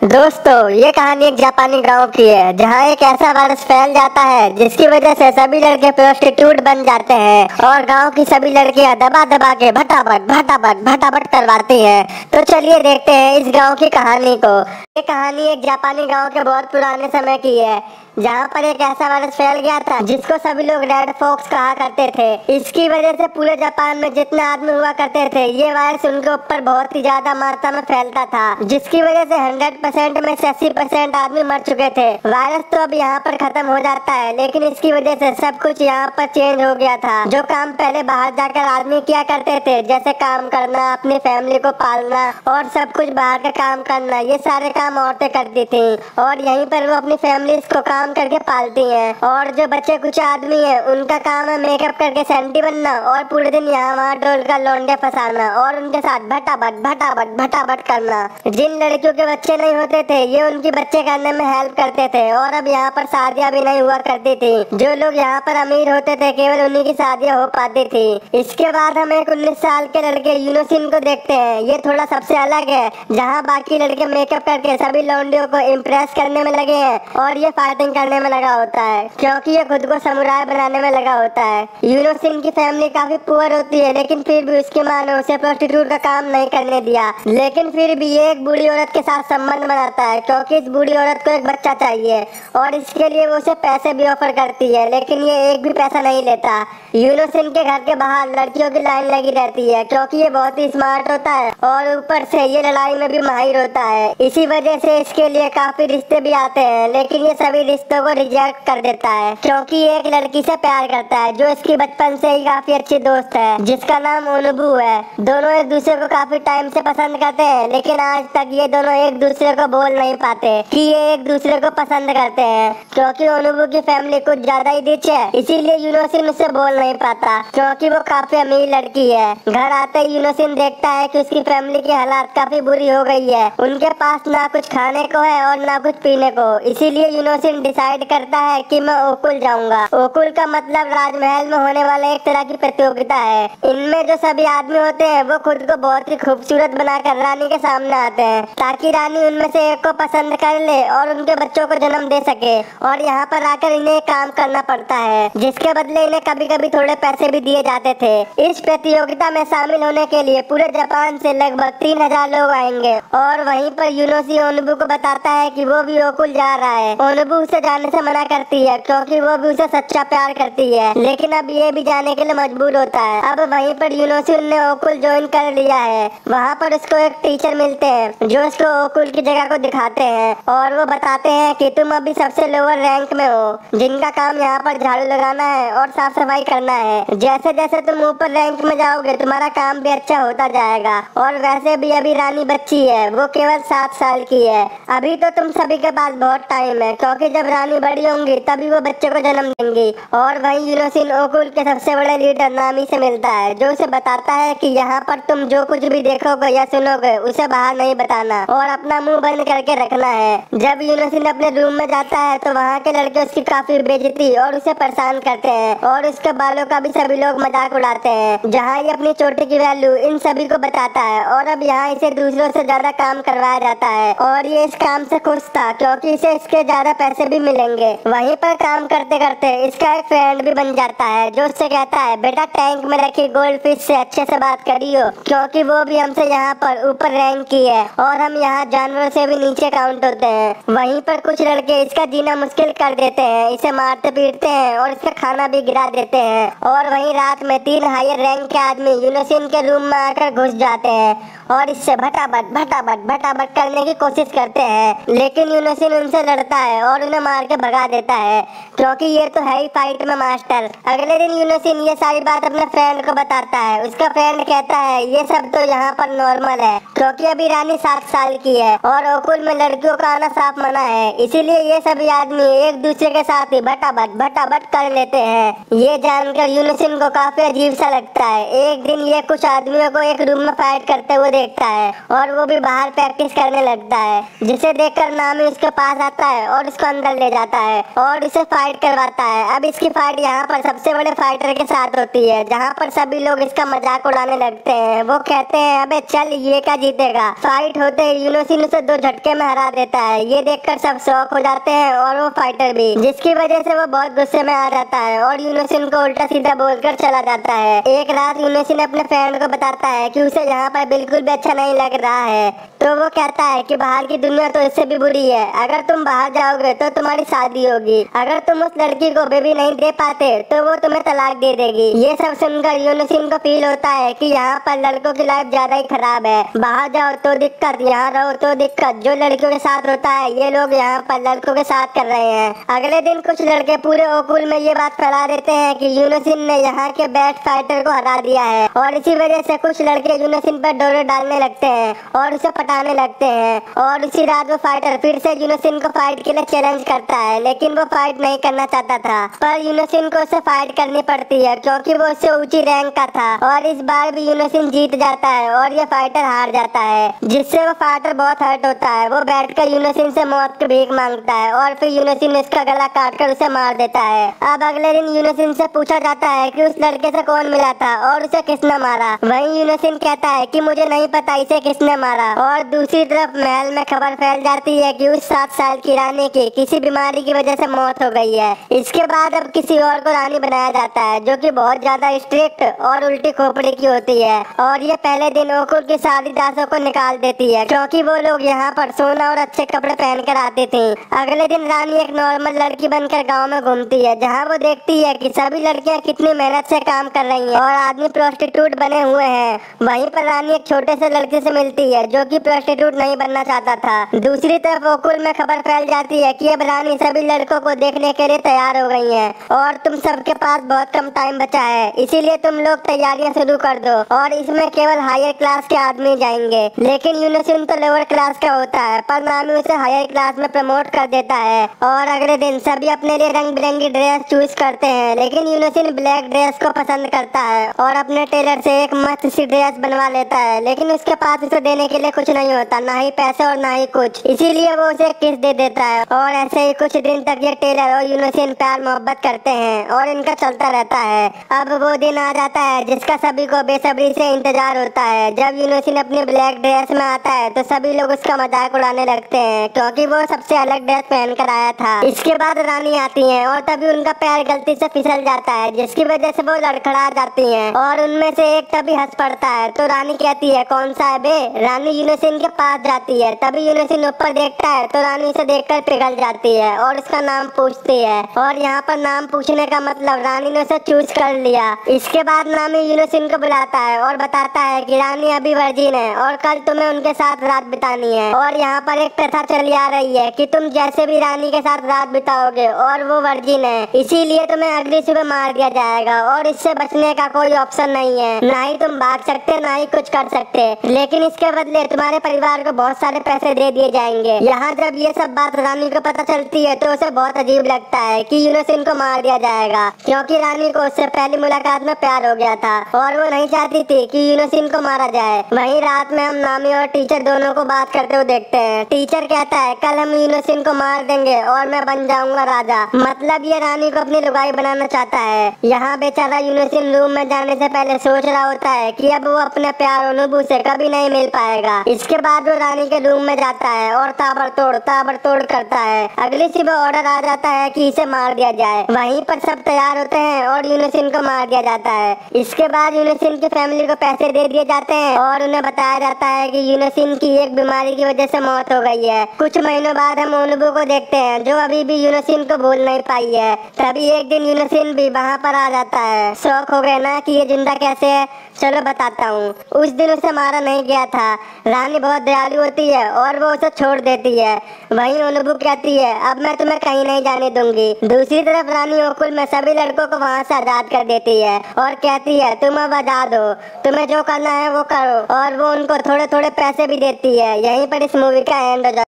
दोस्तों, ये कहानी एक जापानी गांव की है जहां एक ऐसा वायरस फैल जाता है जिसकी वजह से सभी लड़के प्रोस्टिट्यूट बन जाते हैं और गांव की सभी लड़कियां दबा दबा के भटाभट करवाती हैं। तो चलिए देखते हैं इस गांव की कहानी को। ये कहानी एक जापानी गांव के बहुत पुराने समय की है जहाँ पर एक ऐसा वायरस फैल गया था जिसको सभी लोग रेड फॉक्स कहा करते थे। इसकी वजह से पूरे जापान में जितने आदमी हुआ करते थे ये वायरस उनके ऊपर बहुत ही ज्यादा मात्रा में फैलता था, जिसकी वजह से 100% में से 80% आदमी मर चुके थे। वायरस तो अब यहाँ पर खत्म हो जाता है, लेकिन इसकी वजह से सब कुछ यहाँ पर चेंज हो गया था। जो काम पहले बाहर जाकर आदमी किया करते थे, जैसे काम करना, अपनी फैमिली को पालना और सब कुछ बाहर का काम करना, ये सारे काम औरतें करती थी और यहीं पर वो अपनी फैमिली को काम करके पालती हैं। और जो बच्चे कुछ आदमी हैं उनका काम है मेकअप करके सेंटी बनना और पूरे दिन यहाँ वहाँ डोल का लौंडे फंसाना और उनके साथ भटाभट करना। जिन लड़कियों के बच्चे नहीं होते थे ये उनकी बच्चे करने में हेल्प करते थे और अब यहाँ पर शादियाँ भी नहीं हुआ करती थी। जो लोग यहाँ पर अमीर होते थे केवल उन्हीं की शादियाँ हो पाती थी। इसके बाद हम एक 19 साल के लड़के यूनोसिन को देखते हैं। ये थोड़ा सबसे अलग है, जहाँ बाकी लड़के मेकअप करके सभी लौंडियों को इम्प्रेस करने में लगे हैं और ये फाइटिंग करने में लगा होता है क्योंकि ये खुद को समुराय बनाने में लगा होता है। यूनोसिन की फैमिली काफी पुअर होती है, लेकिन फिर भी उसकी माँ ने उसे प्रोस्टिट्यूट का काम नहीं करने दिया। लेकिन फिर भी ये एक बूढ़ी औरत के साथ संबंध बनाता है क्योंकि इस बूढ़ी औरत को एक बच्चा चाहिए और इसके लिए वो उसे पैसे भी ऑफर करती है, लेकिन ये एक भी पैसा नहीं लेता। यूनोसिन के घर के बाहर लड़कियों की लाइन लगी रहती है क्योंकि ये बहुत ही स्मार्ट होता है और ऊपर से ये लड़ाई में भी माहिर होता है। इसी वजह से इसके लिए काफी रिश्ते भी आते हैं, लेकिन ये सभी रिश्तों को रिजेक्ट कर देता है क्योंकि एक लड़की से प्यार करता है जो इसकी बचपन से ही काफी अच्छी दोस्त है, जिसका नाम ओनुबू है। दोनों एक दूसरे को काफी टाइम से पसंद करते हैं, लेकिन आज तक ये दोनों एक दूसरे को बोल नहीं पाते कि ये एक दूसरे को पसंद करते हैं क्योंकि ओनुबू की फैमिली कुछ ज्यादा ही रिच है। इसीलिए यूनोसिन उससे बोल नहीं पाता क्योंकि वो काफी अमीर लड़की है। घर आते ही यूनोसिन देखता है कि उसकी फैमिली की हालात काफी बुरी हो गई है। उनके पास ना कुछ खाने को है और ना कुछ पीने को। इसीलिए यूनोसिन डिसाइड करता है कि मैं ओकुल जाऊंगा। ओकुल का मतलब राजमहल में होने वाला एक तरह की प्रतियोगिता है। इनमें जो सभी आदमी होते हैं वो खुद को बहुत ही खूबसूरत बनाकर रानी के सामने आते हैं ताकि रानी उनमें से एक को पसंद कर ले और उनके बच्चों को जन्म दे सके। और यहाँ पर आकर इन्हें काम करना पड़ता है, जिसके बदले इन्हें कभी कभी थोड़े पैसे भी दिए जाते थे। इस प्रतियोगिता में शामिल होने के लिए पूरे जापान से लगभग 3000 लोग आएंगे और वहीं पर यूनोसी ओनुबू को बताता है कि वो भी ओकुल जा रहा है। ओनुबू उसे जाने से मना करती है क्योंकि वो भी उसे सच्चा प्यार करती है, लेकिन अब ये भी जाने के लिए मजबूर होता है। अब वहीं पर यूनोसिन ने ओकुल ज्वाइन कर लिया है। वहाँ पर उसको एक टीचर मिलते हैं जो उसको ओकुल की जगह को दिखाते हैं और वो बताते हैं कि तुम अभी सबसे लोअर रैंक में हो, जिनका काम यहाँ पर झाड़ू लगाना है और साफ सफाई करना है। जैसे जैसे तुम ऊपर रैंक में जाओगे तुम्हारा काम भी अच्छा होता जाएगा। और वैसे भी अभी रानी बच्ची है, वो केवल 7 साल की है। अभी तो तुम सभी के पास बहुत टाइम है क्योंकि जब रानी बड़ी होंगी तभी वो बच्चे को जन्म देंगी। और वहीं यूनोसिन ओकुल के सबसे बड़े लीडर नामी से मिलता है जो उसे बताता है कि यहाँ पर तुम जो कुछ भी देखोगे या सुनोगे उसे बाहर नहीं बताना और अपना मुंह बंद करके रखना है। जब यूनोसिन अपने रूम में जाता है तो वहाँ के लड़के उसकी काफी बेइज्जती और उसे परेशान करते हैं और उसके बालों का भी सभी लोग मजाक उड़ाते हैं। जहाँ ये अपनी चोटी की वैल्यू इन सभी को बताता है और अब यहाँ इसे दूसरों से ज्यादा काम करवाया जाता है और ये इस काम से खुश था क्योंकि इसे इसके ज्यादा पैसे भी मिलेंगे। वहीं पर काम करते करते इसका एक फ्रेंड भी बन जाता है जो उससे कहता है बेटा टैंक में रखी गोल्ड फिश से अच्छे से बात करियो क्योंकि वो भी हमसे यहाँ पर ऊपर रैंक की है और हम यहाँ जानवरों से भी नीचे काउंट होते हैं। वहीं पर कुछ लड़के इसका जीना मुश्किल कर देते हैं, इसे मारते पीटते हैं और इसका खाना भी गिरा देते हैं। और वहीं रात में 3 हायर रैंक के आदमी यूनोसिन के रूम में आकर घुस जाते हैं और इससे भटाभट करने की कोशिश करते हैं, लेकिन यूनोसिन उनसे लड़ता है और उन्हें मार के भगा देता है क्योंकि ये तो है ही फाइट में मास्टर। अगले दिन यूनोसिन ये सारी बात अपने फ्रेंड को बताता है। उसका फ्रेंड कहता है ये सब तो यहाँ पर नॉर्मल है क्योंकि अभी रानी 7 साल की है और ओकुल में लड़कियों का आना साफ मना है, इसीलिए ये सभी आदमी एक दूसरे के साथ ही भटाभट कर लेते हैं। ये जानकर यूनोसिन को काफी अजीब सा लगता है। एक दिन ये कुछ आदमियों को एक रूम में फाइट करते हुए देखता है और वो भी बाहर प्रैक्टिस करने लगता है, जिसे देखकर नामी उसके पास आता है और उसको अंदर ले जाता है और इसे फाइट करवाता है। अब इसकी फाइट यहाँ पर सबसे बड़े फाइटर के साथ होती है, जहाँ पर सभी लोग इसका मजाक उड़ाने लगते हैं। वो कहते हैं अबे चल ये क्या जीतेगा। फाइट होते ही यूनोसिन उसे 2 झटके में हरा देता है। ये देखकर सब शॉक हो जाते हैं और वो फाइटर भी, जिसकी वजह से वो बहुत गुस्से में आ जाता है और यूनोसिन को उल्टा सीधा बोलकर चला जाता है। एक रात यूनोसिन अपने फ्रेंड को बताता है कि उसे यहाँ पर बिल्कुल भी अच्छा नहीं लग रहा है। तो वो कहता है कि बाहर की दुनिया तो इससे भी बुरी है, अगर तुम बाहर जाओगे तो तुम्हारी शादी होगी, अगर तुम उस लड़की को बेबी नहीं दे पाते तो वो तुम्हें तलाक दे देगी। ये सब सुनकर यूनोसिन को फील होता है कि यहाँ पर लड़कों की लाइफ ज्यादा ही खराब है, बाहर जाओ तो दिक्कत, यहाँ रहो तो दिक्कत। जो लड़कियों के साथ होता है ये लोग यहाँ पर लड़कों के साथ कर रहे हैं। अगले दिन कुछ लड़के पूरे ओकुल में ये बात फैला देते हैं कि यूनोसिन ने यहाँ के बेस्ट फाइटर को हरा दिया है और इसी वजह से कुछ लड़के यूनोसिन पर डोरे डालने लगते हैं और उसे पटाने लगते हैं। और उसी रात वो फाइटर फिर से यूनोसिन को फाइट के लिए चैलेंज करता है, लेकिन वो फाइट नहीं करना चाहता था, पर यूनोसिन को उसे फाइट करनी पड़ती है क्योंकि वो उससे ऊंची रैंक का था। और इस बार भी यूनोसिन जीत जाता है और ये फाइटर हार जाता है, जिससे वो फाइटर बहुत हर्ट होता है। वो बैठकर यूनोसिन से मौत की भीख मांगता है और फिर यूनोसिन उसका गला काटकर उसे मार देता है। अब अगले दिन यूनोसिन से पूछा जाता है कि उस लड़के से कौन मिला था और उसे किसने मारा। वहीं यूनोसिन कहता है कि मुझे नहीं पता इसे किसने मारा। और दूसरी तरफ महल में खबर फैल जाती है कि उस 7 साल की रानी की किसी बीमारी की वजह से मौत हो गई है। इसके बाद अब किसी और को रानी बनाया जाता है, जो कि बहुत ज्यादा स्ट्रिक्ट और उल्टी खोपड़ी की होती है। और ये पहले दिन ओकुल की सारी दासों को निकाल देती है क्योंकि वो लोग यहाँ पर सोना और अच्छे कपड़े पहनकर आती थी। अगले दिन रानी एक नॉर्मल लड़की बनकर गाँव में घूमती है, जहाँ वो देखती है कि सभी लड़कियाँ कितनी मेहनत से काम कर रही हैं और आदमी प्रोस्टिट्यूट बने हुए हैं। वहीं पर रानी एक छोटे से लड़के से मिलती है जो कि प्रोस्टिट्यूट नहीं बनना चाहता था। दूसरी तरफ ओकुल में खबर फैल जाती है कि अब रानी सभी लड़कों को देखने के लिए तैयार हो गई है और तुम सबके पास बहुत कम टाइम बचा है, इसीलिए तुम लोग तैयारियां शुरू कर दो और इसमें केवल हायर क्लास के आदमी जाएंगे। लेकिन यूनोसिन तो लोअर क्लास का होता है, पर नामी उसे हायर क्लास में प्रमोट कर देता है। और अगले दिन सभी अपने लिए रंग बिरंगी ड्रेस चूज करते हैं, लेकिन यूनोसिन ब्लैक ड्रेस को पसंद करता है और अपने टेलर से एक मस्त सी ड्रेस बनवा लेता है। लेकिन उसके पास उसे देने के लिए कुछ नहीं होता, ना ही पैसे और ना ही कुछ, इसीलिए वो उसे किस दे देता है। और ऐसे ही कुछ दिन तक ये टेलर और यूनोसिन प्यार मोहब्बत करते हैं और इनका चलता रहता है। अब वो दिन आ जाता है जिसका सभी को बेसब्री से इंतजार होता है। जब यूनोसिन अपनी ब्लैक ड्रेस में आता है तो सभी लोग उसका मजाक उड़ाने लगते हैं क्योंकि वो सबसे अलग ड्रेस पहन कर आया था। इसके बाद रानी आती है और तभी उनका पैर गलती से फिसल जाता है, जिसकी वजह से वो लड़खड़ा जाती हैं और उनमें से एक तभी हंस पड़ता है। तो रानी कहती है कौन सा है बे। रानी यूनोसिन के पास जाती है, तभी यूनोसिन ऊपर देखता है तो रानी उसे देखकर पिघल जाती है और उसका नाम पूछती है। और यहाँ पर नाम पूछने का मतलब रानी ने उसे चूज कर लिया। इसके बाद नामी यूनोसिन को बुलाता है और बताता है कि रानी अभी वर्जिन है और कल तुम्हें उनके साथ रात बितानी है। और यहाँ पर एक प्रथा चली आ रही है कि तुम जैसे भी रानी के साथ रात बिताओगे और वो वर्जिन है, इसीलिए तुम्हें अगली सुबह मार दिया जाएगा और इससे बचने का कोई ऑप्शन नहीं है। ना ही तुम भाग सकते ना ही कुछ कर सकते, लेकिन इसके बदले तुम्हारे परिवार को बहुत सारे पैसे दे दिए जाएंगे। यहाँ जब ये सब बात रानी को पता चलती है तो उसे बहुत अजीब लगता है कि यूनोसिन को मार दिया जाएगा, क्योंकि रानी को उससे पहली मुलाकात में प्यार हो गया था और वो नहीं चाहती थी कि यूनोसिन को मारा जाए। वहीं रात में हम नामी और टीचर दोनों को बात करते हुए देखते हैं। टीचर कहता है कल हम यूनोसिन को मार देंगे और मैं बन जाऊंगा राजा। मतलब ये रानी को अपनी लुगाई बनाना चाहता है। यहाँ बेचारा यूनोसिन रूम में जाने से पहले सोच रहा होता है कि अब वो अपने प्यार अनुभू से कभी नहीं मिल पाएगा। इसके बाद वो रानी के रूम में जाता है और ताबड़तोड़ करता है। अगली सुबह ऑर्डर आ जाता है कि इसे मार दिया जाए। वहीं पर सब तैयार होते हैं और यूनोसिन को मार दिया जाता है। इसके बाद यूनोसिन की फैमिली को पैसे दे दिए जाते हैं और उन्हें बताया जाता है कि यूनोसिन की एक बीमारी की वजह से मौत हो गई है। कुछ महीनों बाद हम ओनुबू को देखते हैं जो अभी भी यूनोसिन को भूल नहीं पाई है। तभी एक दिन यूनोसिन भी वहाँ पर आ जाता है। शौक हो गए ना कि ये जिंदा कैसे है, चलो बताता हूँ। उस दिन उसे मारा नहीं गया था। रानी बहुत दयालु होती है और वो उसे छोड़ देती है। वहीं ओनुबू कहती है अब मैं तुम्हें कहीं नहीं जाने दूंगी। दूसरी तरफ रानी ओकुल में सभी लड़कों को वहाँ से आजाद कर देती है और कहती है तुम अब आजाद हो, तुम्हें जो करना है वो करो। और वो उनको थोड़े थोड़े पैसे भी देती है। यहीं पर इस मूवी का एंड हो जाता है।